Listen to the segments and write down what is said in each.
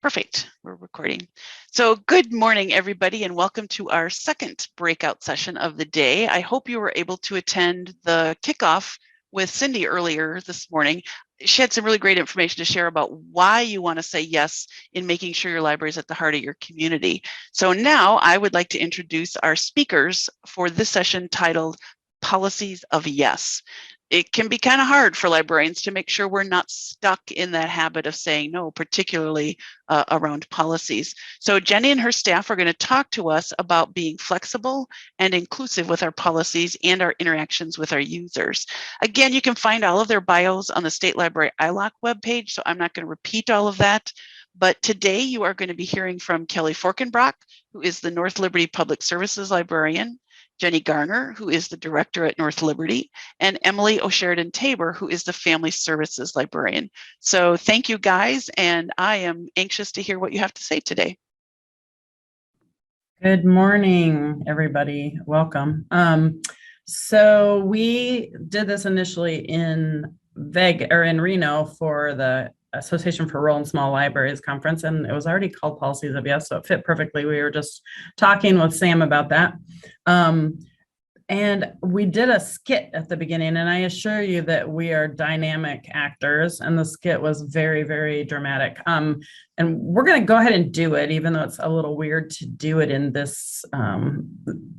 Perfect. We're recording. So good morning, everybody, and welcome to our second breakout session of the day. I hope you were able to attend the kickoff with Cindy earlier this morning. She had some really great information to share about why you want to say yes in making sure your library is at the heart of your community. So now I would like to introduce our speakers for this session titled Policies of Yes. It can be kind of hard for librarians to make sure we're not stuck in that habit of saying no, particularly around policies. So Jennie and her staff are going to talk to us about being flexible and inclusive with our policies and our interactions with our users. Again, you can find all of their bios on the State Library ILOC webpage, so I'm not going to repeat all of that. But today you are going to be hearing from Kellee Forkenbrock, who is the North Liberty Public Services Librarian, Jennie Garner, who is the director at North Liberty, and Emily O'Sheridan Tabor, who is the Family Services Librarian. So thank you guys, and I am anxious to hear what you have to say today. Good morning, everybody. Welcome. So we did this initially in Reno for the Association for Rural and Small Libraries conference, and it was already called Policies of Yes, so it fit perfectly. We were just talking with Sam about that. And we did a skit at the beginning, and I assure you that we are dynamic actors, and the skit was very, very dramatic. And we're going to go ahead and do it, even though it's a little weird to do it in this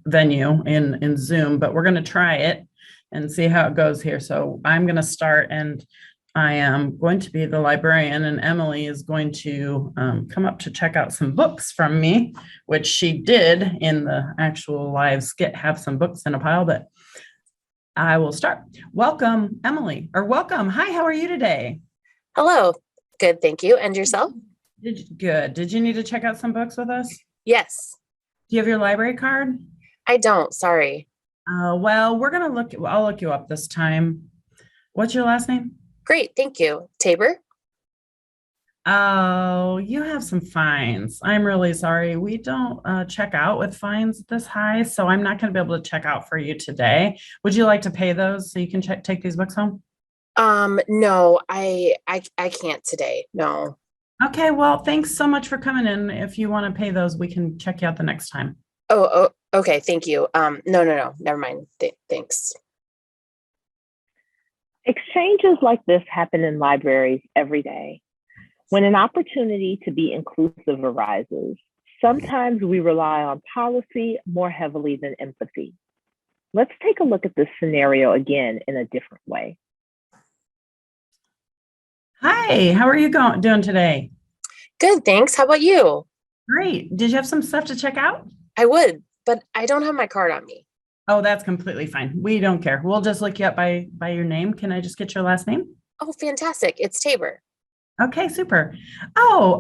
venue in Zoom, but we're going to try it and see how it goes here. So I'm going to start, and I am going to be the librarian, and Emily is going to come up to check out some books from me, which she did in the actual live skit, have some books in a pile, but I will start. Welcome, Emily, or welcome. Hi, how are you today? Hello. Good, thank you. And yourself? Good. Did you need to check out some books with us? Yes. Do you have your library card? I don't, sorry. Well, I'll look you up this time. What's your last name? Great, thank you. Tabor? Oh, you have some fines. I'm really sorry. We don't check out with fines this high, so I'm not going to be able to check out for you today. Would you like to pay those so you can take these books home? No, I can't today. No. Okay, well, thanks so much for coming in. If you want to pay those, we can check you out the next time. Oh, okay, thank you. No, never mind. Thanks. Exchanges like this happen in libraries every day. When an opportunity to be inclusive arises, sometimes we rely on policy more heavily than empathy. Let's take a look at this scenario again in a different way. Hi, how are you doing today? Good, thanks. How about you? Great. Did you have some stuff to check out? I would, but I don't have my card on me. Oh, that's completely fine. We don't care. We'll just look you up by your name. Can I just get your last name? Oh, fantastic. It's Tabor. Okay, super. Oh,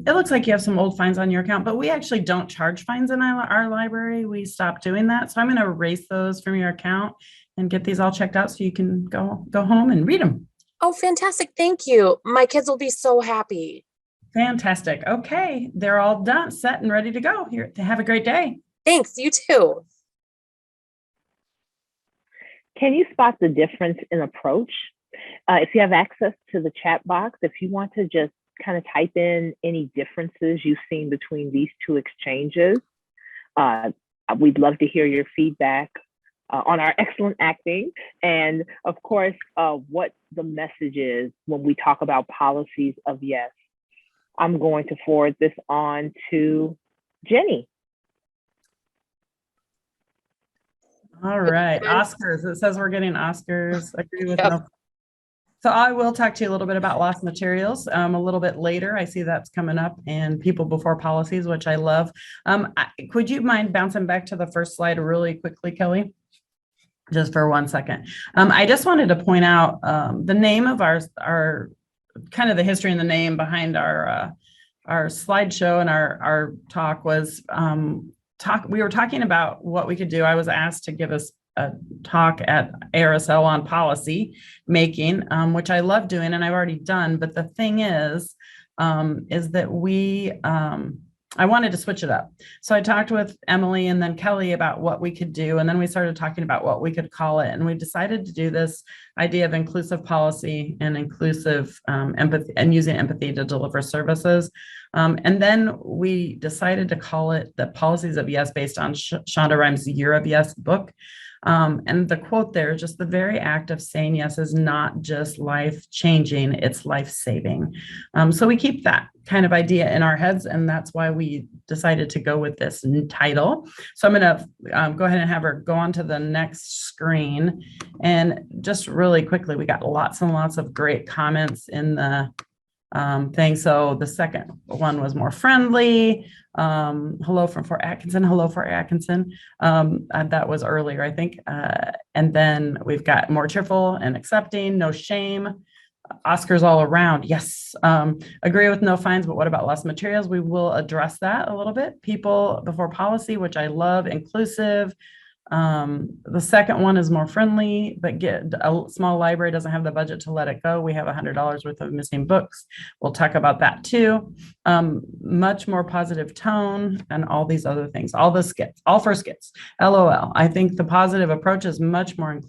it looks like you have some old fines on your account, but we actually don't charge fines in our library. We stopped doing that. So I'm going to erase those from your account and get these all checked out so you can go home and read them. Oh, fantastic. Thank you. My kids will be so happy. Fantastic. Okay, they're all done, set, and ready to go. Here, have a great day. Thanks, you too. Can you spot the difference in approach? If you have access to the chat box, if you want to just kind of type in any differences you've seen between these two exchanges, we'd love to hear your feedback on our excellent acting. And of course, what the message is when we talk about policies of yes. I'm going to forward this on to Jennie. All right, Oscars. It says we're getting Oscars. Agree with no. So I will talk to you a little bit about lost materials a little bit later. I see that's coming up, and people before policies, which I love. Would you mind bouncing back to the first slide really quickly, Kellee? Just for 1 second. I just wanted to point out the name of our kind of the history and the name behind our slideshow and our talk was we were talking about what we could do. I was asked to give us a talk at ARSL on policy making, which I love doing and I've already done. But the thing is that we I wanted to switch it up. So I talked with Emily and then Kellee about what we could do. And then we started talking about what we could call it. And we decided to do this idea of inclusive policy and inclusive empathy and using empathy to deliver services. And then we decided to call it the Policies of Yes based on Shonda Rhimes' Year of Yes book. And the quote there, just the very act of saying yes is not just life changing, it's life saving. So we keep that kind of idea in our heads, and that's why we decided to go with this title. So I'm going to go ahead and have her go on to the next screen. And just really quickly, we got lots and lots of great comments in the thing. So the second one was more friendly. Hello from Fort Atkinson. Hello, Fort Atkinson. And that was earlier, I think. And then we've got more cheerful and accepting, no shame. Oscars all around. Yes. Agree with no fines, but what about less materials? We will address that a little bit. People before policy, which I love, inclusive. The second one is more friendly, but get a small library doesn't have the budget to let it go. We have $100 worth of missing books. We'll talk about that too. Much more positive tone and all these other things, all the skits, all for skits, LOL. I think the positive approach is much more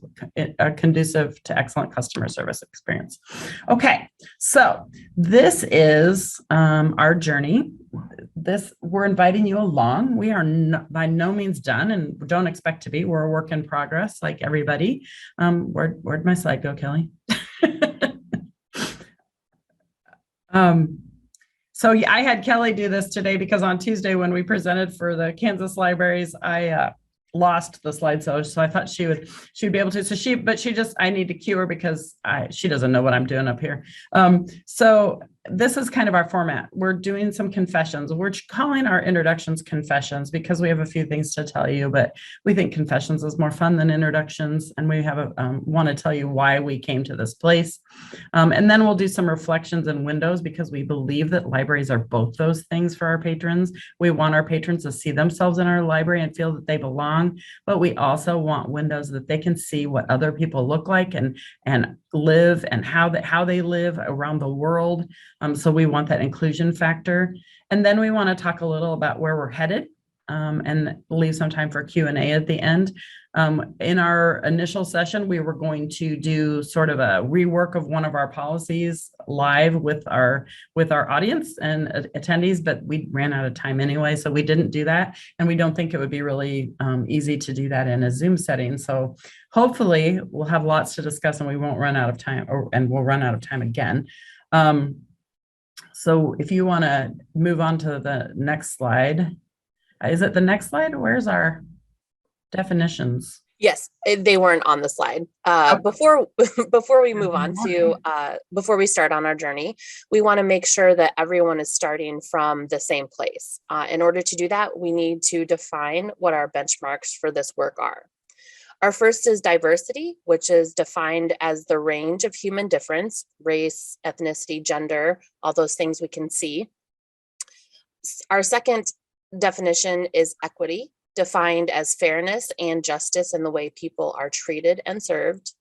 conducive to excellent customer service experience. Okay, so this is our journey. We're inviting you along. We are by no means done and don't expect to be. We're a work in progress like everybody. Where'd my slide go, Kellee? So yeah, I had Kellee do this today because on Tuesday when we presented for the Kansas libraries, I lost the slide. So I thought she'd be able to. So I need to cue her because she doesn't know what I'm doing up here. So this is kind of our format. We're doing some confessions. We're calling our introductions confessions because we have a few things to tell you, but we think confessions is more fun than introductions. And we have want to tell you why we came to this place. And then we'll do some reflections and windows because we believe that libraries are both those things for our patrons. We want our patrons to see themselves in our library and feel that they belong, but we also want windows that they can see what other people look like and live and how they live around the world. So we want that inclusion factor. And then we want to talk a little about where we're headed and leave some time for Q&A at the end. In our initial session, we were going to do sort of a rework of one of our policies live with our audience and attendees, but we ran out of time anyway, so we didn't do that. And we don't think it would be really easy to do that in a Zoom setting. So hopefully we'll have lots to discuss and we won't run out of time, and we'll run out of time again. So if you want to move on to the next slide. Is it the next slide? Where's our definitions? Yes, they weren't on the slide. Before we move on to, before we start on our journey, we want to make sure that everyone is starting from the same place. In order to do that, we need to define what our benchmarks for this work are. Our first is diversity, which is defined as the range of human difference, race, ethnicity, gender, all those things we can see. Our second definition is equity, defined as fairness and justice in the way people are treated and served.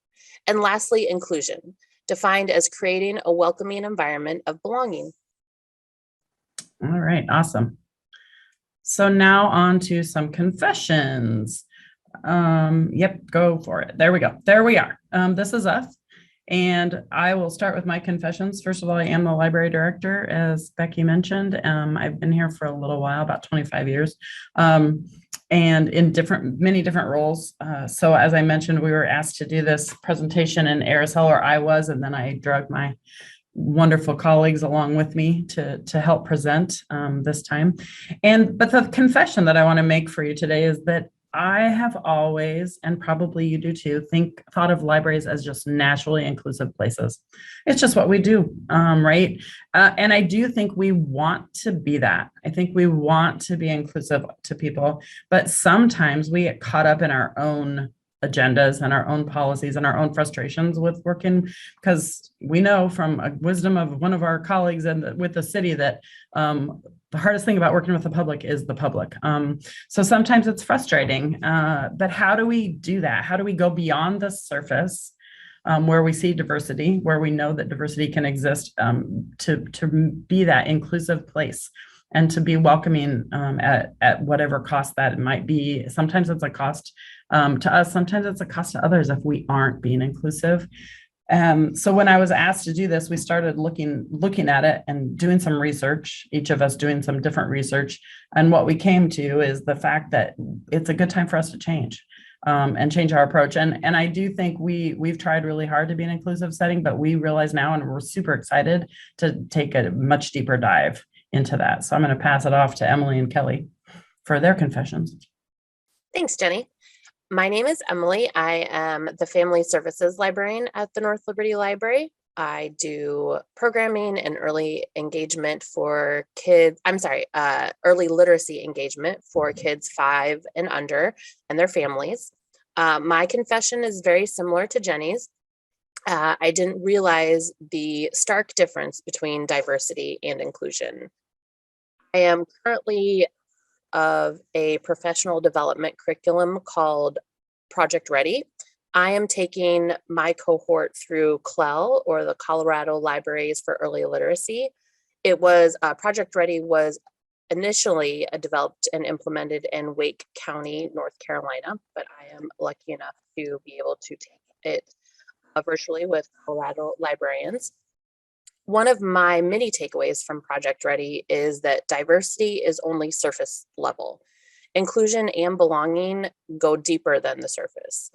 And lastly, inclusion, defined as creating a welcoming environment of belonging. All right, awesome. So now on to some confessions. Yep, go for it. There we go. There we are. This is us. And I will start with my confessions. First of all, I am the library director, as Becky mentioned. I've been here for a little while, about 25 years, and in many different roles. So as I mentioned, we were asked to do this presentation in Arizona, or I was, and then I dragged my wonderful colleagues along with me to help present this time. But the confession that I want to make for you today is that I have always, and probably you do too, thought of libraries as just naturally inclusive places. It's just what we do, right? And I do think we want to be that. I think we want to be inclusive to people, but sometimes we get caught up in our own agendas and our own policies and our own frustrations with working, because we know from a wisdom of one of our colleagues with the city that the hardest thing about working with the public is the public. So sometimes it's frustrating, but how do we do that? How do we go beyond the surface where we see diversity, where we know that diversity can exist to be that inclusive place? and to be welcoming at whatever cost that it might be. Sometimes it's a cost to us, sometimes it's a cost to others if we aren't being inclusive. So when I was asked to do this, we started looking at it and doing some research, each of us doing some different research. And what we came to is the fact that it's a good time for us to change and change our approach. And I do think we've tried really hard to be an inclusive setting, but we realize now, and we're super excited to take a much deeper dive into that. So I'm going to pass it off to Emily and Kellee for their confessions. Thanks, Jenny. My name is Emily. I am the Family Services Librarian at the North Liberty Library. I do programming and early engagement for kids, early literacy engagement for kids 5 and under and their families. My confession is very similar to Jenny's. I didn't realize the stark difference between diversity and inclusion. I am currently of a professional development curriculum called Project Ready. I am taking my cohort through CLEL, or the Colorado Libraries for Early Literacy. It was Project Ready was initially developed and implemented in Wake County, North Carolina, but I am lucky enough to be able to take it virtually with Colorado librarians. One of my many takeaways from Project Ready is that diversity is only surface level. Inclusion and belonging go deeper than the surface.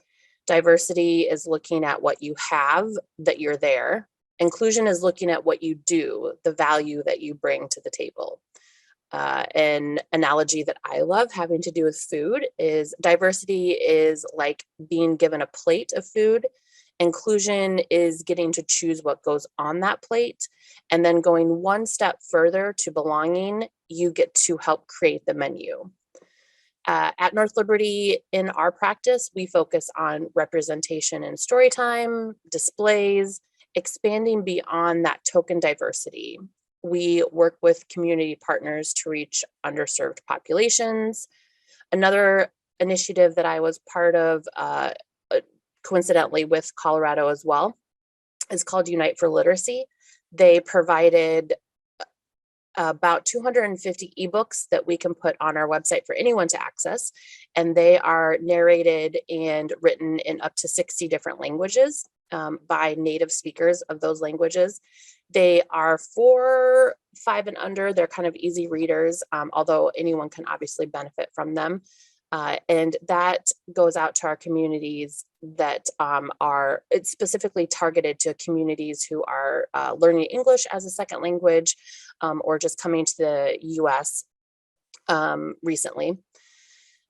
Diversity is looking at what you have, that you're there. Inclusion is looking at what you do, the value that you bring to the table. An analogy that I love having to do with food is diversity is like being given a plate of food. Inclusion is getting to choose what goes on that plate, and then going one step further to belonging, you get to help create the menu. At North Liberty, in our practice, we focus on representation in story time, displays, expanding beyond that token diversity. We work with community partners to reach underserved populations. Another initiative that I was part of, coincidentally with Colorado as well, is called Unite for Literacy. They provided about 250 ebooks that we can put on our website for anyone to access. And they are narrated and written in up to 60 different languages by native speakers of those languages. They are for 5 and under. They're kind of easy readers, although anyone can obviously benefit from them. And that goes out to our communities that it's specifically targeted to communities who are learning English as a second language or just coming to the US recently.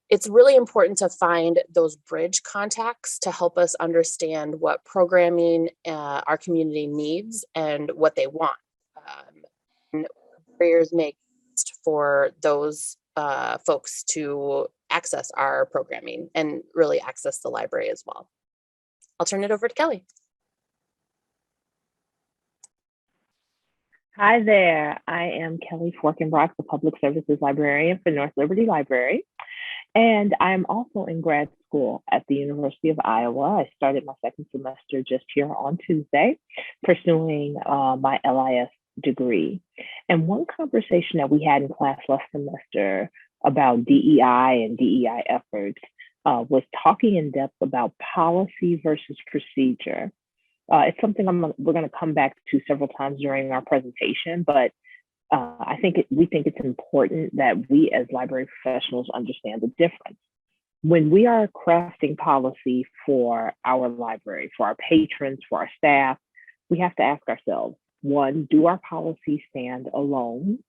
It's really important to find those bridge contacts to help us understand what programming our community needs and what they want. And barriers make for those folks to access our programming and really access the library as well. I'll turn it over to Kellee. Hi there, I am Kellee Forkenbrock, the Public Services Librarian for North Liberty Library. And I'm also in grad school at the University of Iowa. I started my second semester just here on Tuesday, pursuing my LIS degree. And one conversation that we had in class last semester about DEI and DEI efforts was talking in depth about policy versus procedure. It's something we're going to come back to several times during our presentation, but we think it's important that we as library professionals understand the difference. When we are crafting policy for our library, for our patrons, for our staff, we have to ask ourselves, one, do our policies stand alone?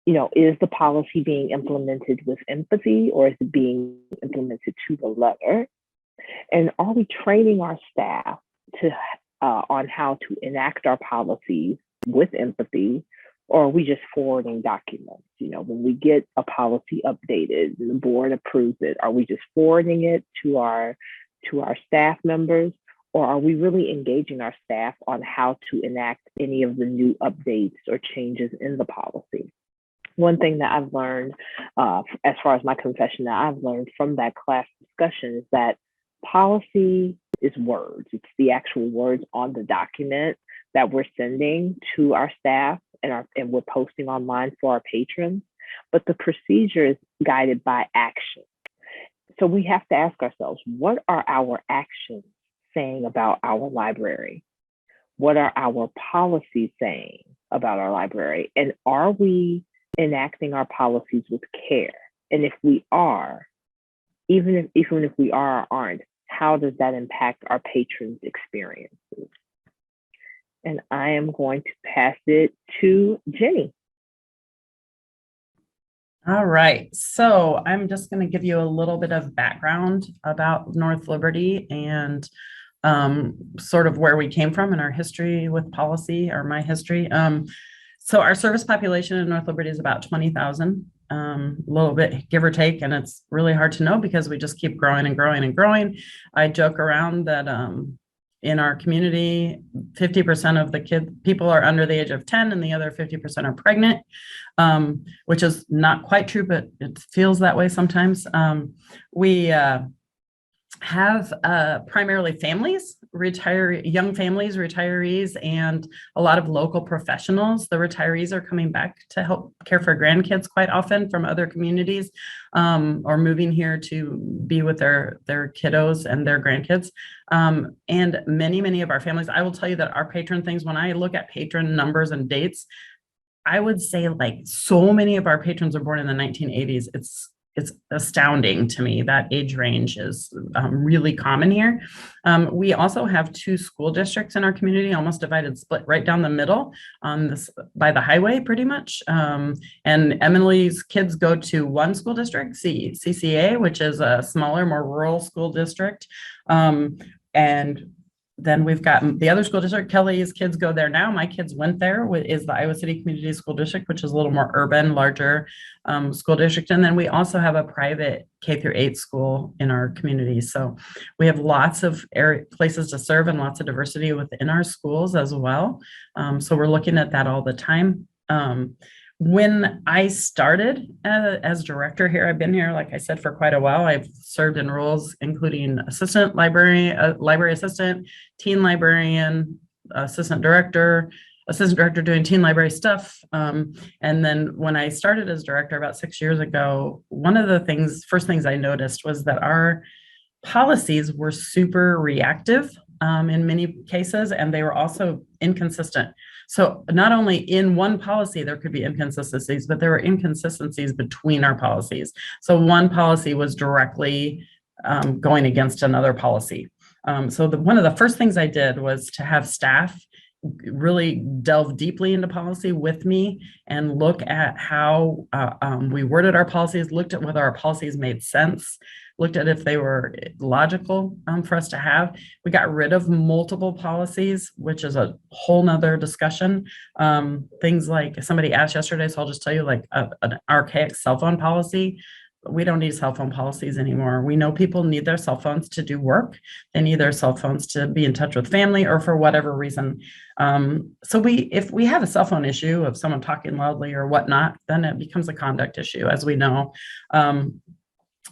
You know, is the policy being implemented with empathy, or is it being implemented to the letter? And are we training our staff on how to enact our policies with empathy, or are we just forwarding documents? You know, when we get a policy updated and the board approves it, are we just forwarding it to our staff members, or are we really engaging our staff on how to enact any of the new updates or changes in the policy? One thing that I've learned, as far as my confession that I've learned from that class discussion, is that policy is words. It's the actual words on the document that we're sending to our staff and we're posting online for our patrons, but the procedure is guided by action. So we have to ask ourselves, what are our actions saying about our library? What are our policies saying about our library? And are we enacting our policies with care? And if we are, even if we are or aren't, how does that impact our patrons' experiences? And I am going to pass it to Jennie. All right, so I'm just going to give you a little bit of background about North Liberty and sort of where we came from in our history with policy, or my history. So our service population in North Liberty is about 20,000, a little bit give or take, and it's really hard to know because we just keep growing and growing and growing. I joke around that in our community, 50% of the people are under the age of 10 and the other 50% are pregnant, which is not quite true, but it feels that way sometimes. We have primarily families, young families, retirees, and a lot of local professionals. The retirees are coming back to help care for grandkids quite often from other communities, or moving here to be with their kiddos and their grandkids. And many of our families, I will tell you that our patron things, when I look at patron numbers and dates, I would say like so many of our patrons are born in the 1980s. It's astounding to me. That age range is really common here. We also have 2 school districts in our community, almost split right down the middle on this by the highway, pretty much. And Emily's kids go to one school district, CCA, which is a smaller, more rural school district. And then we've got the other school district. Kellee's kids go there now. My kids went there. Is the Iowa City Community School District, which is a little more urban, larger school district. And then we also have a private K-8 school in our community. So we have lots of places to serve and lots of diversity within our schools as well. So we're looking at that all the time. When I started as director here, I've been here, like I said, for quite a while. I've served in roles including assistant library, library assistant, teen librarian, assistant director doing teen library stuff. And then when I started as director about 6 years ago, one of the first things I noticed was that our policies were super reactive in many cases, and they were also inconsistent. So not only in one policy, there could be inconsistencies, but there were inconsistencies between our policies. So one policy was directly going against another policy. So one of the first things I did was to have staff really delve deeply into policy with me and look at how we worded our policies, looked at whether our policies made sense, looked at if they were logical for us to have. We got rid of multiple policies, which is a whole nother discussion. Things like somebody asked yesterday, so I'll just tell you, like an archaic cell phone policy. We don't need cell phone policies anymore. We know people need their cell phones to do work. They need their cell phones to be in touch with family or for whatever reason. So if we have a cell phone issue of someone talking loudly or whatnot, then it becomes a conduct issue, as we know.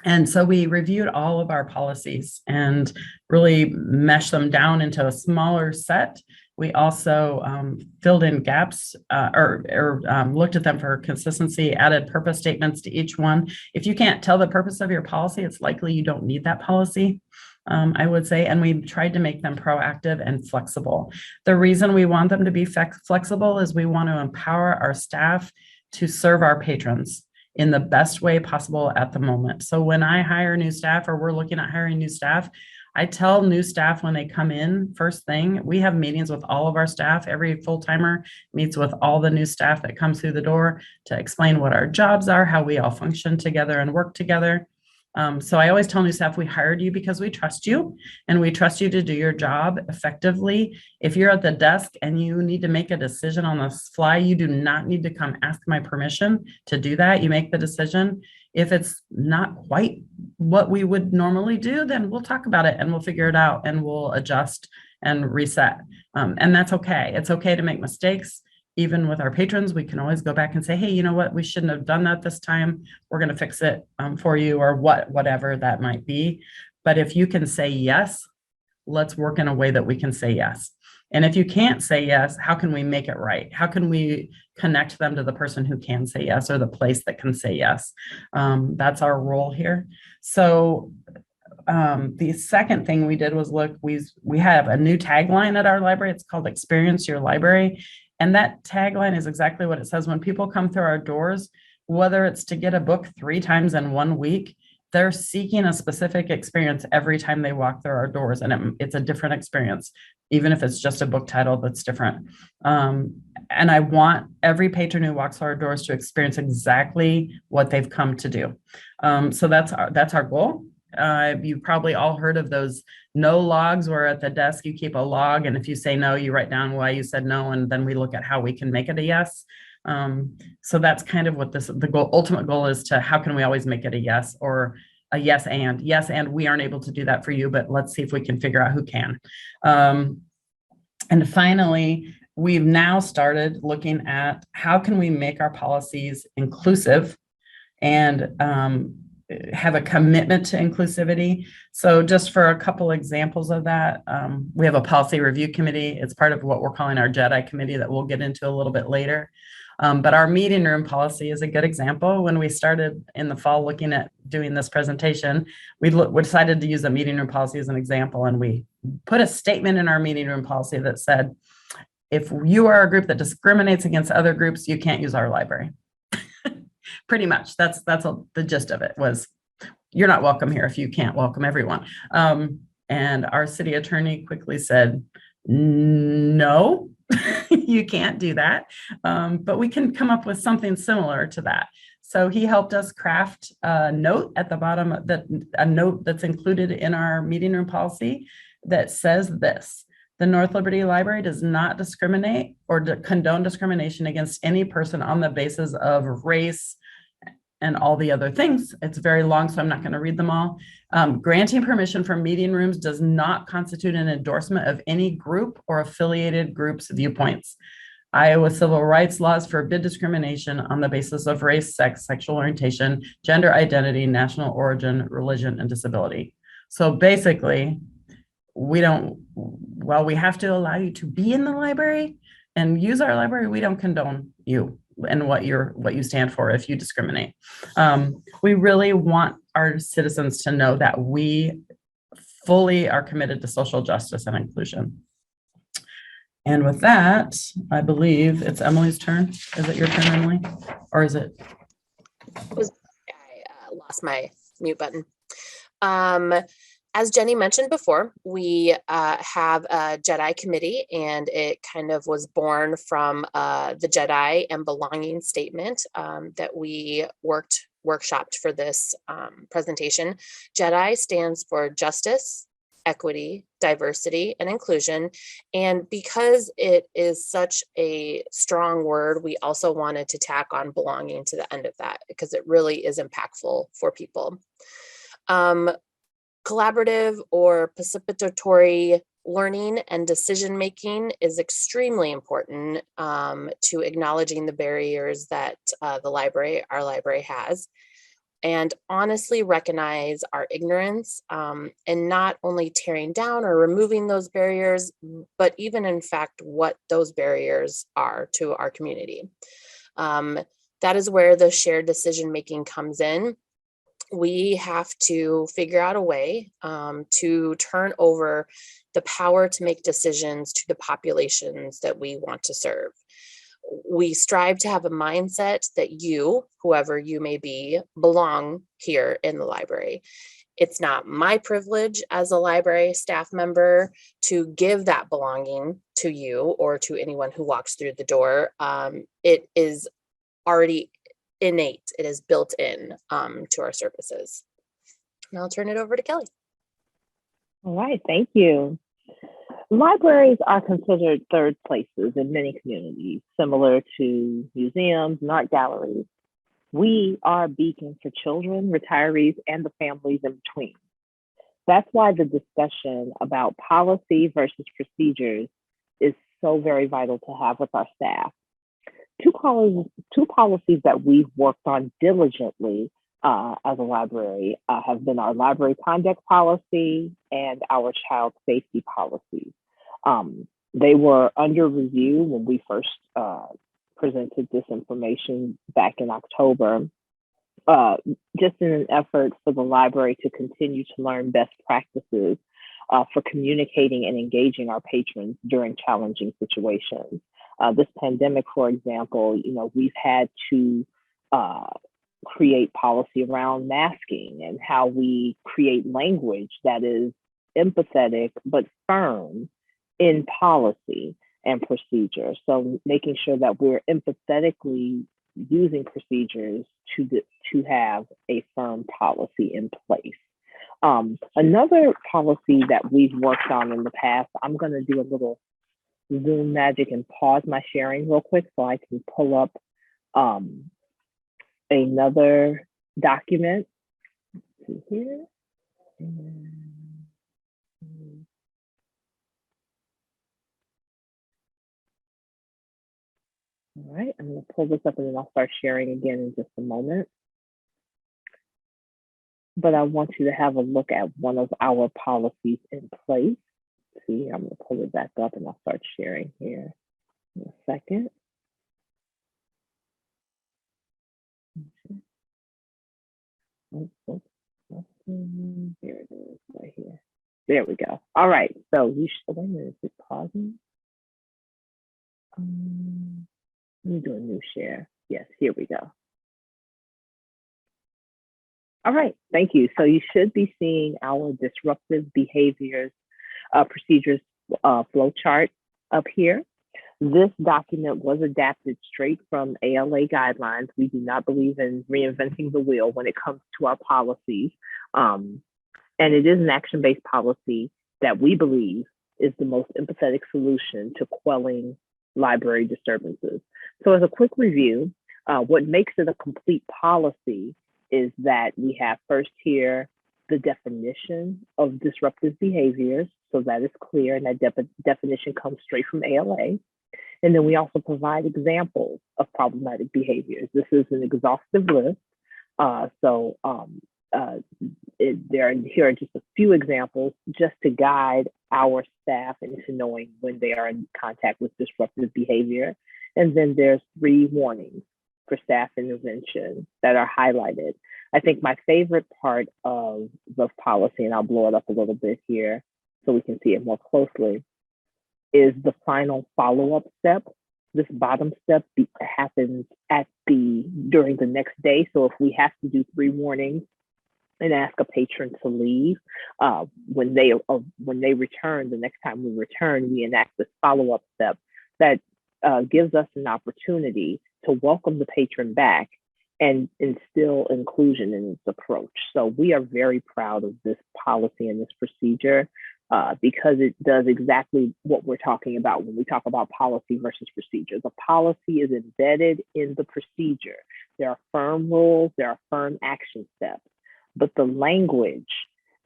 And so we reviewed all of our policies and really meshed them down into a smaller set. We also filled in gaps or looked at them for consistency, added purpose statements to each one. If you can't tell the purpose of your policy, it's likely you don't need that policy, I would say. And we tried to make them proactive and flexible. The reason we want them to be flexible is we want to empower our staff to serve our patrons in the best way possible at the moment. So when I hire new staff, or we're looking at hiring new staff, I tell new staff when they come in, first thing, we have meetings with all of our staff. Every full-timer meets with all the new staff that comes through the door to explain what our jobs are, how we all function together and work together. So I always tell new staff, we hired you because we trust you, and we trust you to do your job effectively. If you're at the desk and you need to make a decision on the fly, you do not need to come ask my permission to do that. You make the decision. If it's not quite what we would normally do, then we'll talk about it and we'll figure it out and we'll adjust and reset. And that's okay. It's okay to make mistakes. Even with our patrons, we can always go back and say, hey, you know what? We shouldn't have done that this time. We're going to fix it for you, or whatever that might be. But if you can say yes, let's work in a way that we can say yes. And if you can't say yes, how can we make it right? How can we connect them to the person who can say yes, or the place that can say yes? That's our role here. So the second thing we did was look, we have a new tagline at our library. It's called Experience Your Library. And that tagline is exactly what it says. When people come through our doors, whether it's to get a book 3 times in 1 week, they're seeking a specific experience every time they walk through our doors. And it's a different experience, even if it's just a book title that's different. And I want every patron who walks through our doors to experience exactly what they've come to do. So that's our goal. You probably all heard of those no logs, where at the desk you keep a log, and if you say no, you write down why you said no, and then we look at how we can make it a yes. So that's kind of what ultimate goal is, to how can we always make it a yes, or a yes, and we aren't able to do that for you, but let's see if we can figure out who can. And finally, we've now started looking at how can we make our policies inclusive and have a commitment to inclusivity. So just for a couple examples of that, we have a policy review committee. It's part of what we're calling our JEDI committee that we'll get into a little bit later. But our meeting room policy is a good example. When we started in the fall looking at doing this presentation, we decided to use a meeting room policy as an example, and we put a statement in our meeting room policy that said, if you are a group that discriminates against other groups, you can't use our library. Pretty much, that's the gist of it. Was you're not welcome here if you can't welcome everyone. And our city attorney quickly said, no, you can't do that. But we can come up with something similar to that. So he helped us craft a note at the bottom, a note that's included in our meeting room policy that says this: the North Liberty Library does not discriminate or condone discrimination against any person on the basis of race and all the other things. It's very long, so I'm not going to read them all. Granting permission for meeting rooms does not constitute an endorsement of any group or affiliated groups' viewpoints. Iowa civil rights laws forbid discrimination on the basis of race, sex, sexual orientation, gender identity, national origin, religion, and disability. So basically, we have to allow you to be in the library and use our library. We don't condone you and what you stand for if you discriminate. We really want our citizens to know that we fully are committed to social justice and inclusion. And with that, I believe it's Emily's turn. Is it your turn, Emily? Or is it? I lost my mute button. As Jenny mentioned before, we have a JEDI committee, and it kind of was born from the JEDI and belonging statement that we workshopped for this presentation. JEDI stands for Justice, Equity, Diversity, and Inclusion. And because it is such a strong word, we also wanted to tack on belonging to the end of that, because it really is impactful for people. Collaborative or participatory learning and decision making is extremely important to acknowledging the barriers that our library has, and honestly recognize our ignorance, and not only tearing down or removing those barriers, but even in fact what those barriers are to our community. That is where the shared decision making comes in. We have to figure out a way to turn over the power to make decisions to the populations that we want to serve. We strive to have a mindset that you, whoever you may be, belong here in the library. It's not my privilege as a library staff member to give that belonging to you or to anyone who walks through the door. It is already innate. It is built in to our services. And I'll turn it over to Kellee. All right, thank you. Libraries are considered third places in many communities, similar to museums and art galleries. We are a beacon for children, retirees, and the families in between. That's why the discussion about policy versus procedures is so very vital to have with our staff. Two policies that we've worked on diligently as a library have been our library conduct policy and our child safety policies. They were under review when we first presented this information back in October, just in an effort for the library to continue to learn best practices for communicating and engaging our patrons during challenging situations. This pandemic, for example, we've had to create policy around masking and how we create language that is empathetic but firm in policy and procedure. So making sure that we're empathetically using procedures to have a firm policy in place. Another policy that we've worked on in the past, I'm going to do a little Zoom magic and pause my sharing real quick so I can pull up another document. Let's see here. All right, I'm going to pull this up and then I'll start sharing again in just a moment. But I want you to have a look at one of our policies in place. See, I'm going to pull it back up and I'll start sharing here in a second. Here it is, right here. There we go. All right, so you should, wait a minute, is it pausing? Let me do a new share. Yes, here we go. All right, thank you. So you should be seeing our disruptive behaviors procedures flow chart up here. This document was adapted straight from ALA guidelines. We do not believe in reinventing the wheel when it comes to our policies. And it is an action-based policy that we believe is the most empathetic solution to quelling library disturbances. So as a quick review, what makes it a complete policy is that we have first here the definition of disruptive behaviors. So that is clear, and that definition comes straight from ALA. And then we also provide examples of problematic behaviors. This is an exhaustive list. Here are just a few examples just to guide our staff into knowing when they are in contact with disruptive behavior. And then there's 3 warnings for staff intervention that are highlighted. I think my favorite part of the policy, and I'll blow it up a little bit here so we can see it more closely, is the final follow-up step. This bottom step happens during the next day. So if we have to do 3 warnings and ask a patron to leave, when they return, the next time we return, we enact this follow-up step that gives us an opportunity to welcome the patron back and instill inclusion in its approach. So we are very proud of this policy and this procedure because it does exactly what we're talking about when we talk about policy versus procedure. The policy is embedded in the procedure. There are firm rules, there are firm action steps, but the language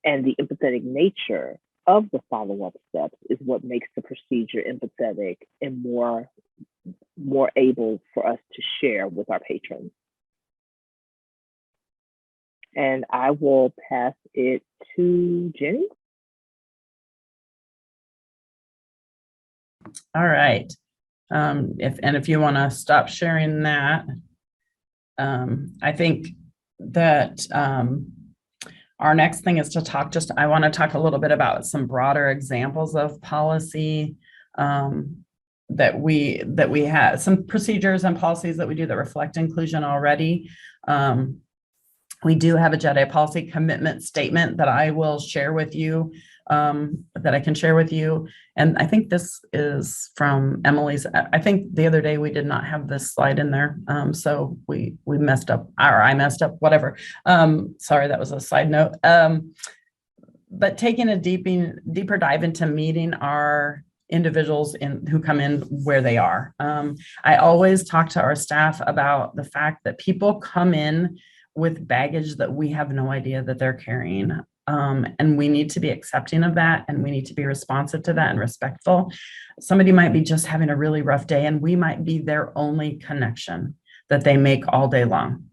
and the empathetic nature of the follow-up steps is what makes the procedure empathetic and more able for us to share with our patrons. And I will pass it to Jennie. All right. If you want to stop sharing that, I think that our next thing is to talk. I want to talk a little bit about some broader examples of policy that we have, some procedures and policies that we do that reflect inclusion already. We do have a JEDI policy commitment statement that I will share with you, that I can share with you. And I think this is from Emily's. I think the other day we did not have this slide in there. So we messed up, or I messed up, whatever. Sorry, that was a side note. But taking a deeper dive into meeting our individuals who come in where they are. I always talk to our staff about the fact that people come in with baggage that we have no idea that they're carrying. And we need to be accepting of that, and we need to be responsive to that and respectful. Somebody might be just having a really rough day, and we might be their only connection that they make all day long.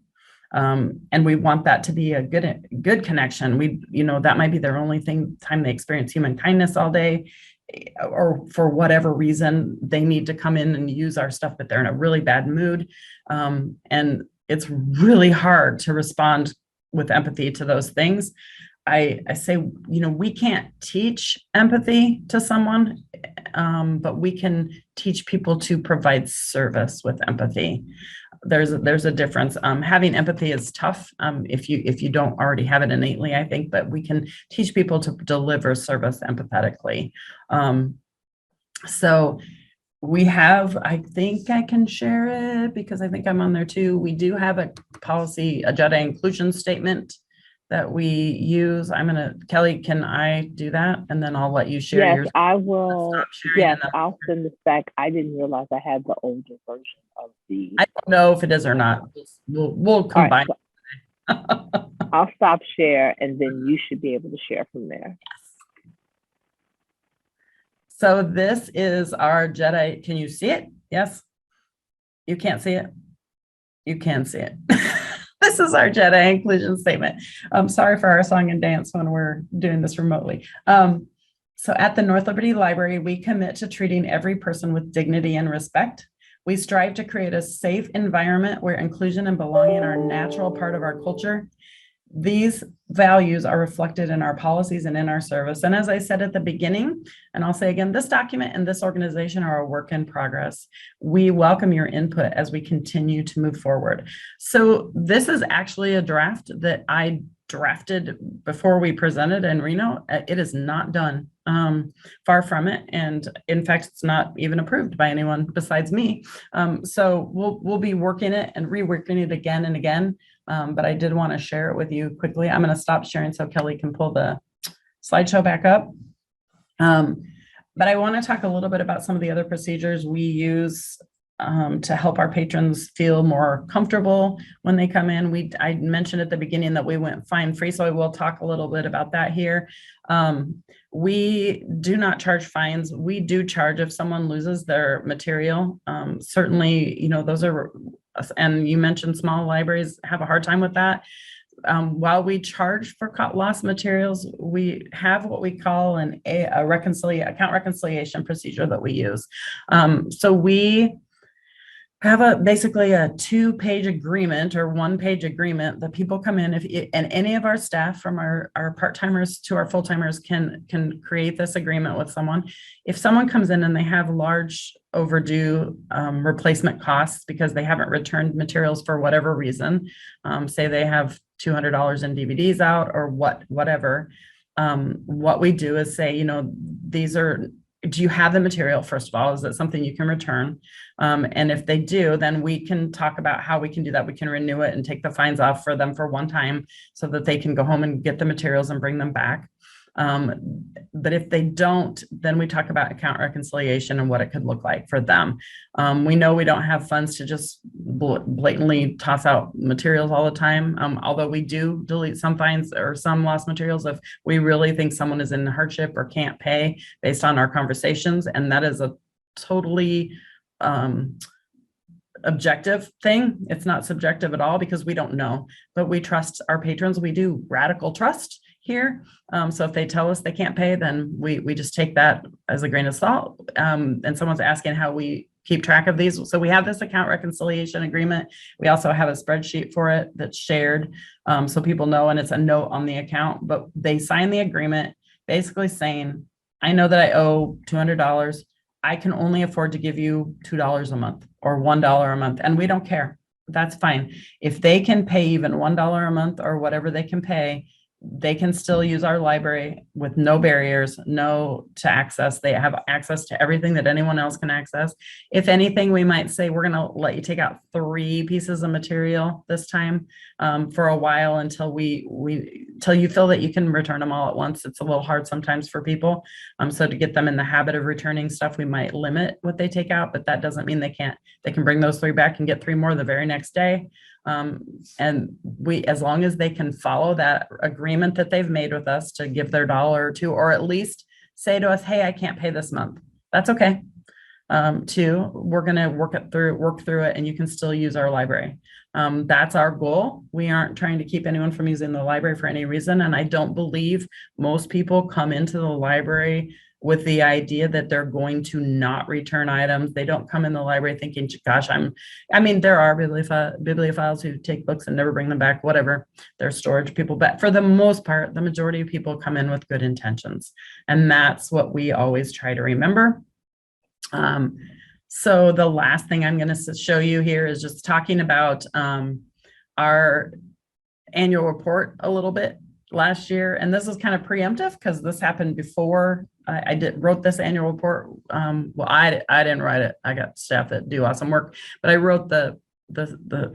And we want that to be a good connection. That might be their only time they experience human kindness all day. or for whatever reason, they need to come in and use our stuff, but they're in a really bad mood. And it's really hard to respond with empathy to those things. I say, we can't teach empathy to someone, but we can teach people to provide service with empathy. There's a difference. Having empathy is tough if you don't already have it innately, I think, but we can teach people to deliver service empathetically. So we have, I think I can share it because I think I'm on there too. We do have a policy, a JEDI inclusion statement that we use. Kellee, can I do that? And then I'll let you share Yes, yours. I will. Yes, and then- I'll send this back. I didn't realize I had the older version of the. I don't know if it is or not. We'll All right, combine. so I'll stop share and then you should be able to share from there. So this is our JEDI. Can you see it? Yes. You can't see it? You can see it. This is our JEDI inclusion statement. I'm sorry for our song and dance when we're doing this remotely. So at the North Liberty Library, we commit to treating every person with dignity and respect. We strive to create a safe environment where inclusion and belonging are a natural part of our culture. These values are reflected in our policies and in our service. And as I said at the beginning, and I'll say again, this document and this organization are a work in progress. We welcome your input as we continue to move forward. So this is actually a draft that I drafted before we presented in Reno. It is not done, far from it. And in fact, it's not even approved by anyone besides me. So we'll be working it and reworking it again and again. But I did want to share it with you quickly. I'm going to stop sharing so Kellee can pull the slideshow back up. But I want to talk a little bit about some of the other procedures we use to help our patrons feel more comfortable when they come in. I mentioned at the beginning that we went fine free, so I will talk a little bit about that here. We do not charge fines. We do charge if someone loses their material. Certainly, those are, and you mentioned small libraries have a hard time with that. While we charge for lost materials, we have what we call an account reconciliation procedure that we use. So we have basically a 2-page agreement or 1-page agreement that people come in and any of our staff, from our part-timers to our full-timers, can create this agreement with someone. If someone comes in and they have large overdue replacement costs because they haven't returned materials for whatever reason, say they have $200 in DVDs out or whatever, what we do is say, do you have the material? First of all, is it something you can return? And if they do, then we can talk about how we can do that. We can renew it and take the fines off for them for one time so that they can go home and get the materials and bring them back. But if they don't, then we talk about account reconciliation and what it could look like for them. We know we don't have funds to just blatantly toss out materials all the time, although we do delete some fines or some lost materials if we really think someone is in hardship or can't pay based on our conversations. And that is a totally objective thing. It's not subjective at all because we don't know, but we trust our patrons. We do radical trust here. So if they tell us they can't pay, then we just take that as a grain of salt. And someone's asking how we keep track of these. So we have this account reconciliation agreement. We also have a spreadsheet for it that's shared, so people know, and it's a note on the account, but they sign the agreement basically saying, I know that I owe $200. I can only afford to give you $2 a month or $1 a month, and we don't care. That's fine. If they can pay even $1 a month or whatever they can pay, they can still use our library with no barriers, no to access. They have access to everything that anyone else can access. If anything, we might say, we're going to let you take out 3 pieces of material this time for a while until till you feel that you can return them all at once. It's a little hard sometimes for people. So to get them in the habit of returning stuff, we might limit what they take out, but that doesn't mean they can bring those 3 back and get 3 more the very next day. And as long as they can follow that agreement that they've made with us to give their $1 or $2, or at least say to us, hey, I can't pay this month. That's okay. 2, we're going to work through it, and you can still use our library. That's our goal. We aren't trying to keep anyone from using the library for any reason. And I don't believe most people come into the library with the idea that they're going to not return items. They don't come in the library thinking, gosh, I mean, there are bibliophiles who take books and never bring them back, whatever, they're storage people. But for the most part, the majority of people come in with good intentions. And that's what we always try to remember. So the last thing I'm going to show you here is just talking about our annual report a little bit last year. And this is kind of preemptive because this happened before I wrote this annual report. Well, I didn't write it. I got staff that do awesome work, but I wrote the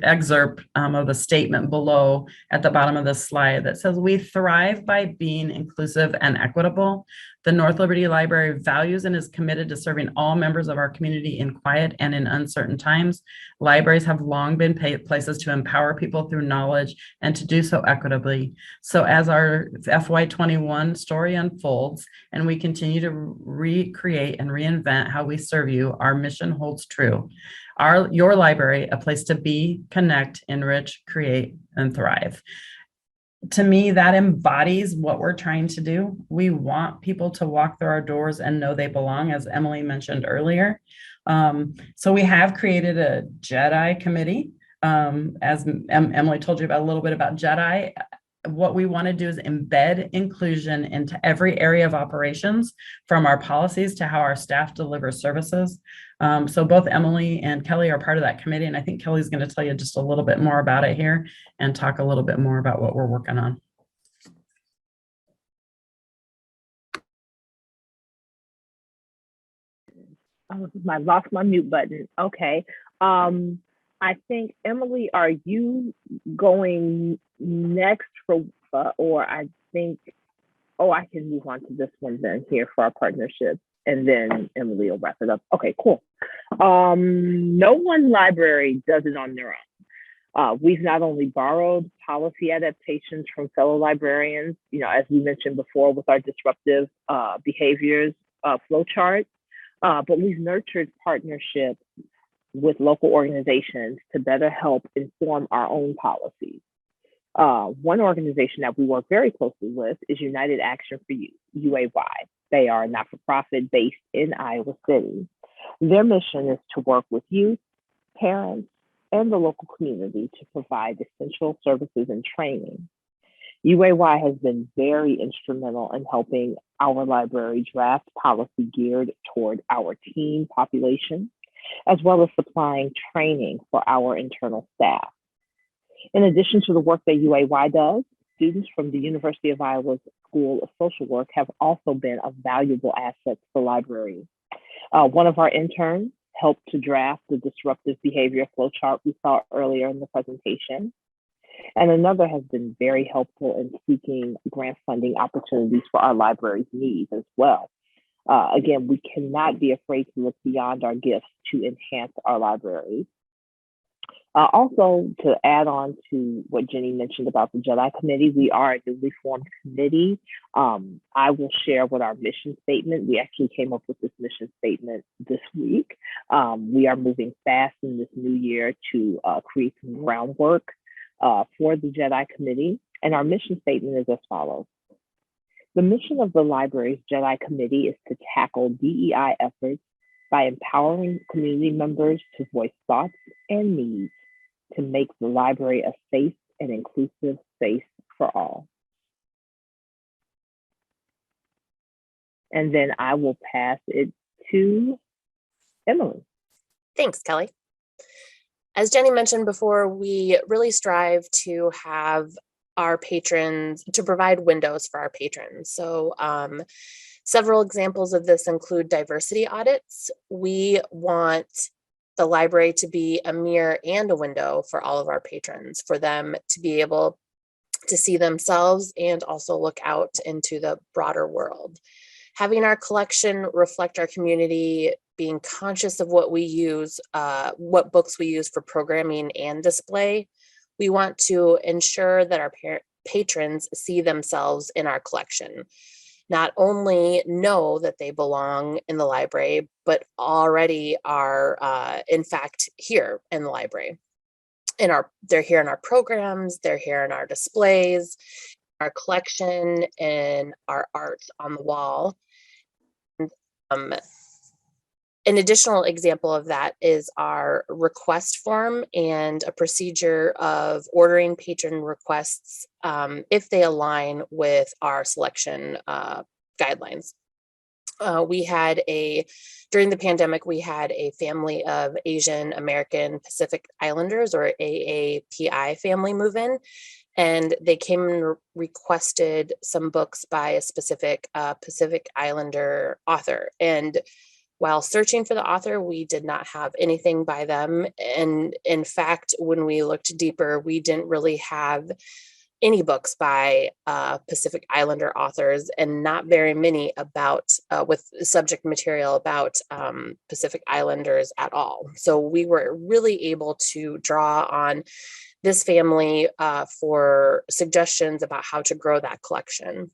excerpt of the statement below at the bottom of this slide that says, we thrive by being inclusive and equitable. The North Liberty Library values and is committed to serving all members of our community in quiet and in uncertain times. Libraries have long been places to empower people through knowledge and to do so equitably. So as our FY21 story unfolds and we continue to recreate and reinvent how we serve you, our mission holds true. Your library, a place to be, connect, enrich, create, and thrive. To me, that embodies what we're trying to do. We want people to walk through our doors and know they belong, as Emily mentioned earlier. So we have created a JEDI committee. As Emily told you about a little bit about JEDI, what we want to do is embed inclusion into every area of operations, from our policies to how our staff deliver services. So both Emily and Kellee are part of that committee, and I think Kelly's going to tell you just a little bit more about it here and talk a little bit more about what we're working on. Oh, I lost my mute button. Okay. I think, Emily, are you going next for, or I think, oh, I can move on to this one then here for our partnership, and then Emily will wrap it up. Okay, cool. No one library does it on their own. We've not only borrowed policy adaptations from fellow librarians, as we mentioned before with our disruptive behaviors flowchart, but we've nurtured partnerships with local organizations to better help inform our own policies. One organization that we work very closely with is United Action for Youth, UAY. They are a not-for-profit based in Iowa City. Their mission is to work with youth, parents, and the local community to provide essential services and training. UAY has been very instrumental in helping our library draft policy geared toward our teen population, as well as supplying training for our internal staff. In addition to the work that UAY does, students from the University of Iowa's School of Social Work have also been a valuable asset to the library. One of our interns helped to draft the disruptive behavior flowchart we saw earlier in the presentation. And another has been very helpful in seeking grant funding opportunities for our library's needs as well. Again, we cannot be afraid to look beyond our gifts to enhance our libraries. Also, to add on to what Jennie mentioned about the JEDI committee, we are a newly formed committee. I will share what our mission statement. We actually came up with this mission statement this week. We are moving fast in this new year to create some groundwork for the JEDI committee. And our mission statement is as follows. The mission of the library's JEDI committee is to tackle DEI efforts by empowering community members to voice thoughts and needs to make the library a safe and inclusive space for all. And then I will pass it to Emily. Thanks, Kellee. As Jennie mentioned before, we really strive to have our patrons, to provide windows for our patrons. So several examples of this include diversity audits. We want the library to be a mirror and a window for all of our patrons, for them to be able to see themselves and also look out into the broader world. Having our collection reflect our community, being conscious of what we use, what books we use for programming and display, we want to ensure that our patrons see themselves in our collection. Not only know that they belong in the library, but already are, in fact, here in the library. They're here in our programs, they're here in our displays, our collection, and our art on the wall. An additional example of that is our request form and a procedure of ordering patron requests if they align with our selection guidelines. During the pandemic, we had a family of Asian American Pacific Islanders, or AAPI family, move in, and they came and requested some books by a specific Pacific Islander author. And while searching for the author, we did not have anything by them. And in fact, when we looked deeper, we didn't really have any books by Pacific Islander authors, and not very many about with subject material about Pacific Islanders at all. So we were really able to draw on this family for suggestions about how to grow that collection.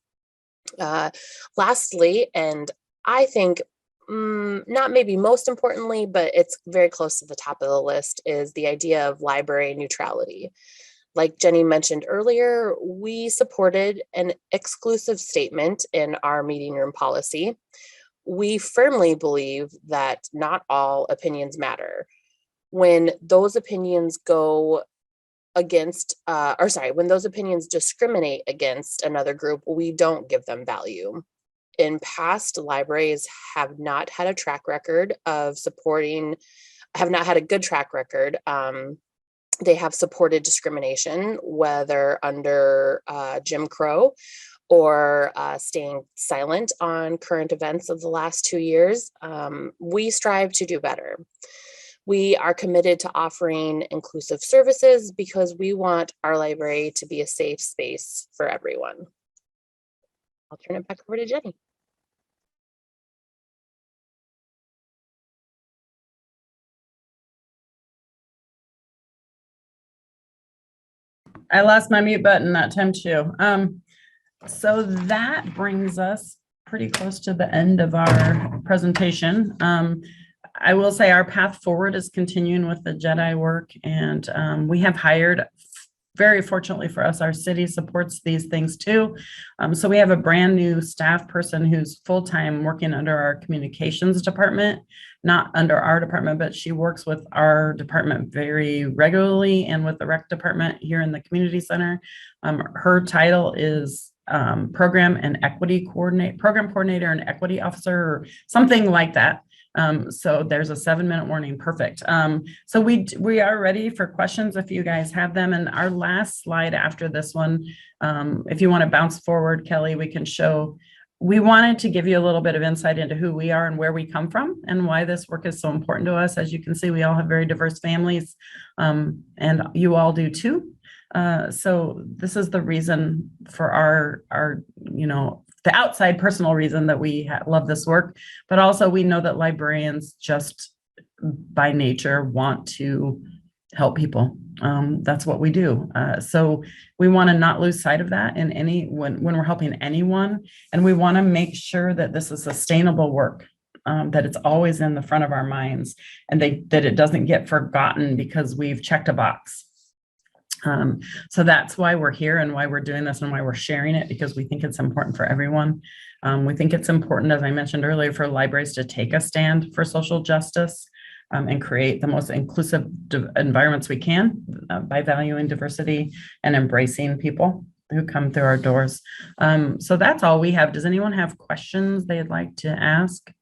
Lastly, and I think not maybe most importantly, but it's very close to the top of the list, is the idea of library neutrality. Like Jennie mentioned earlier, we supported an exclusive statement in our meeting room policy. We firmly believe that not all opinions matter. When those opinions go against, when those opinions discriminate against another group, we don't give them value. In past, libraries have not had a track record of supporting, have not had a good track record. They have supported discrimination, whether under Jim Crow or staying silent on current events of the last 2 years. We strive to do better. We are committed to offering inclusive services because we want our library to be a safe space for everyone. I'll turn it back over to Jennie. I lost my mute button that time too. So that brings us pretty close to the end of our presentation. I will say our path forward is continuing with the JEDI work, and we have hired, very fortunately for us, our city supports these things too. So we have a brand new staff person who's full-time working under our communications department, not under our department, but she works with our department very regularly and with the rec department here in the community center. Her title is program coordinator and equity officer, or something like that. So there's a 7-minute warning. Perfect. So we are ready for questions if you guys have them. And our last slide after this one, if you want to bounce forward, Kellee, we can show. We wanted to give you a little bit of insight into who we are and where we come from and why this work is so important to us. As you can see, we all have very diverse families, and you all do too. So this is the reason for our the outside personal reason that we love this work, but also we know that librarians just by nature want to help people. That's what we do. So we want to not lose sight of that when we're helping anyone, and we want to make sure that this is sustainable work, that it's always in the front of our minds, and that it doesn't get forgotten because we've checked a box. So that's why we're here and why we're doing this and why we're sharing it, because we think it's important for everyone. We think it's important, as I mentioned earlier, for libraries to take a stand for social justice and create the most inclusive environments we can by valuing diversity and embracing people who come through our doors. So that's all we have. Does anyone have questions they'd like to ask?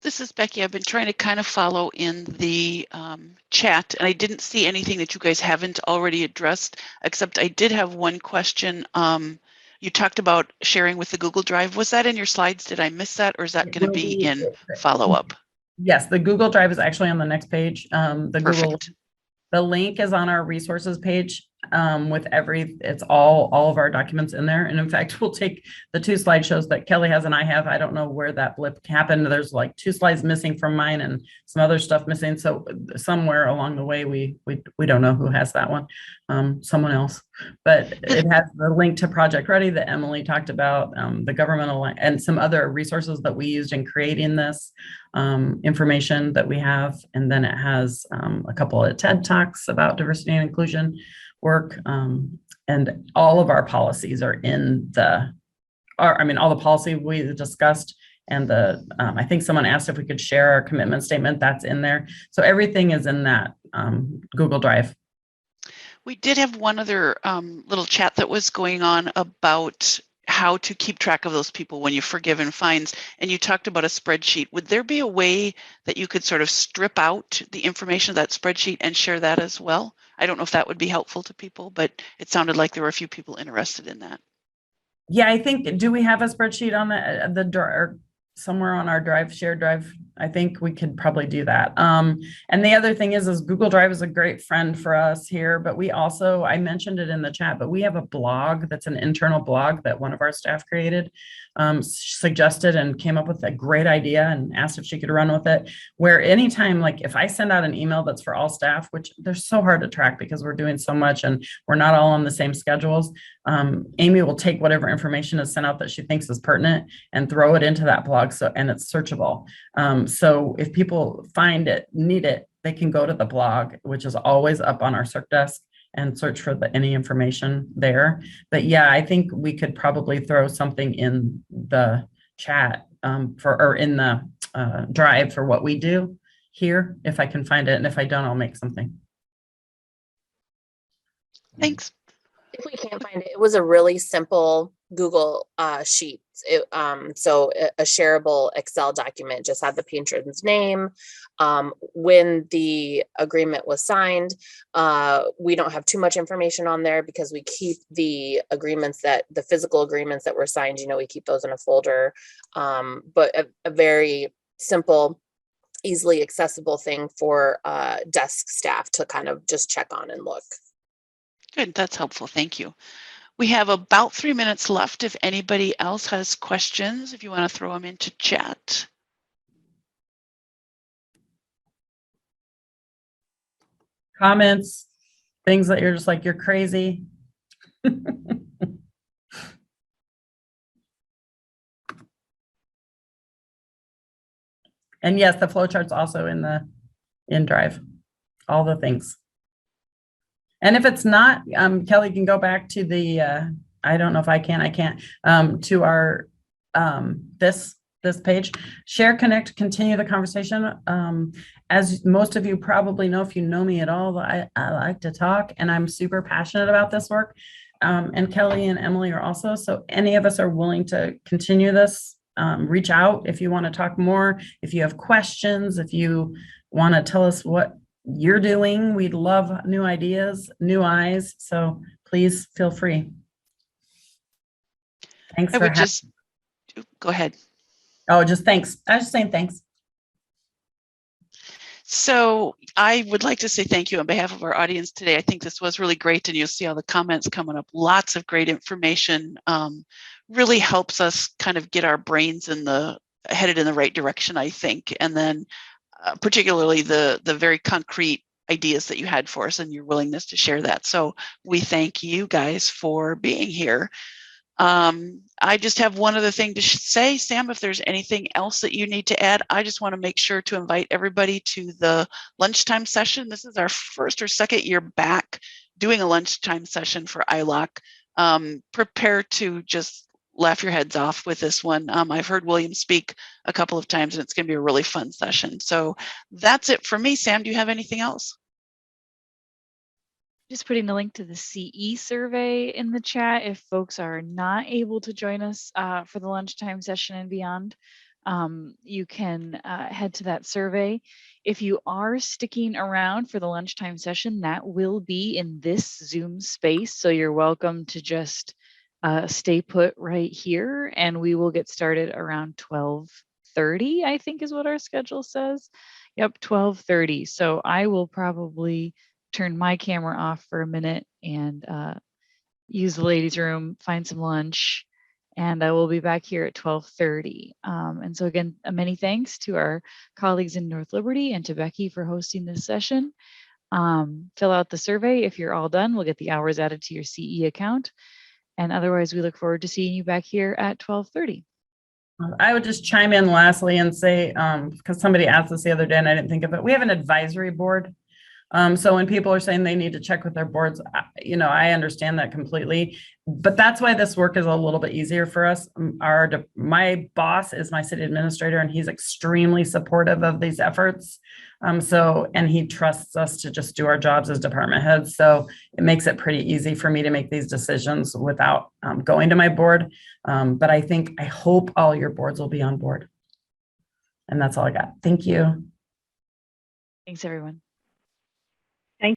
This is Becky. I've been trying to kind of follow in the chat, and I didn't see anything that you guys haven't already addressed, except I did have one question. You talked about sharing with the Google Drive. Was that in your slides? Did I miss that, or is that going to be in follow-up? Yes, the Google Drive is actually on the next page. Perfect. The link is on our resources page with it's all of our documents in there. And in fact, we'll take the 2 slideshows that Kellee has and I have. I don't know where that blip happened. There's like 2 slides missing from mine and some other stuff missing. So somewhere along the way, we don't know who has that one, someone else. But it has the link to Project Ready that Emily talked about, the governmental and some other resources that we used in creating this information that we have. And then it has a couple of TED Talks about diversity and inclusion work, and all of our policies are in all the policy we discussed And the I think someone asked if we could share our commitment statement. That's in there. So everything is in that Google Drive. We did have one other little chat that was going on about how to keep track of those people when you forgive and fines. And you talked about a spreadsheet. Would there be a way that you could sort of strip out the information of that spreadsheet and share that as well? I don't know if that would be helpful to people, but it sounded like there were a few people interested in that. Yeah, I think, do we have a spreadsheet on the drive, somewhere on our drive, shared drive? I think we could probably do that. And the other thing is Google Drive is a great friend for us here, but we also, I mentioned it in the chat, but we have a blog that's an internal blog that one of our staff created, suggested and came up with a great idea and asked if she could run with it, where anytime, like if I send out an email that's for all staff, which they're so hard to track because we're doing so much and we're not all on the same schedules, Amy will take whatever information is sent out that she thinks is pertinent and throw it into that blog. So, and it's searchable. So if people find it, need it, they can go to the blog, which is always up on our Circ desk, and search for any information there. But yeah, I think we could probably throw something in the chat or in the drive for what we do here, if I can find it. And if I don't, I'll make something. Thanks. If we can't find it, it was a really simple Google sheet. So a shareable Excel document just had the patron's name. When the agreement was signed, we don't have too much information on there because we keep the agreements the physical agreements that were signed, we keep those in a folder. But a very simple, easily accessible thing for desk staff to kind of just check on and look. Good, that's helpful. Thank you. We have about 3 minutes left. If anybody else has questions, if you want to throw them into chat. Comments, things that you're just like, you're crazy. And yes, the flowchart's also in Drive, all the things. And if it's not, Kellee can go back to the, I don't know if I can't, to our, this page, share, connect, continue the conversation. As most of you probably know, if you know me at all, I like to talk and I'm super passionate about this work. And Kellee and Emily are also, so any of us are willing to continue this. Reach out if you want to talk more, if you have questions, if you want to tell us what you're doing. We'd love new ideas, new eyes. So please feel free. Thanks. Go ahead. Oh, just thanks. I was just saying thanks. So I would like to say thank you on behalf of our audience today. I think this was really great, and you'll see all the comments coming up. Lots of great information. Really helps us kind of get our brains headed in the right direction, I think. And then particularly the very concrete ideas that you had for us and your willingness to share that. So we thank you guys for being here. I just have one other thing to say, Sam, if there's anything else that you need to add. I just want to make sure to invite everybody to the lunchtime session. This is our first or second year back doing a lunchtime session for ILOC. Prepare to just laugh your heads off with this one. I've heard William speak a couple of times and it's going to be a really fun session. So that's it for me. Sam, do you have anything else? Just putting the link to the CE survey in the chat if folks are not able to join us for the lunchtime session and beyond. You can head to that survey. If you are sticking around for the lunchtime session, that will be in this Zoom space. So you're welcome to just stay put right here and we will get started around 12:30, I think is what our schedule says. Yep, 12:30. So I will probably turn my camera off for a minute and use the ladies' room, find some lunch, and I will be back here at 12:30. And so again, many thanks to our colleagues in North Liberty and to Becky for hosting this session. Fill out the survey. If you're all done, we'll get the hours added to your CE account. And otherwise, we look forward to seeing you back here at 12:30. I would just chime in lastly and say, because somebody asked this the other day and I didn't think of it, we have an advisory board So when people are saying they need to check with their boards, I understand that completely, but that's why this work is a little bit easier for us. My boss is my city administrator, and he's extremely supportive of these efforts. And he trusts us to just do our jobs as department heads. So it makes it pretty easy for me to make these decisions without going to my board. But I hope all your boards will be on board. And that's all I got. Thank you. Thanks, everyone.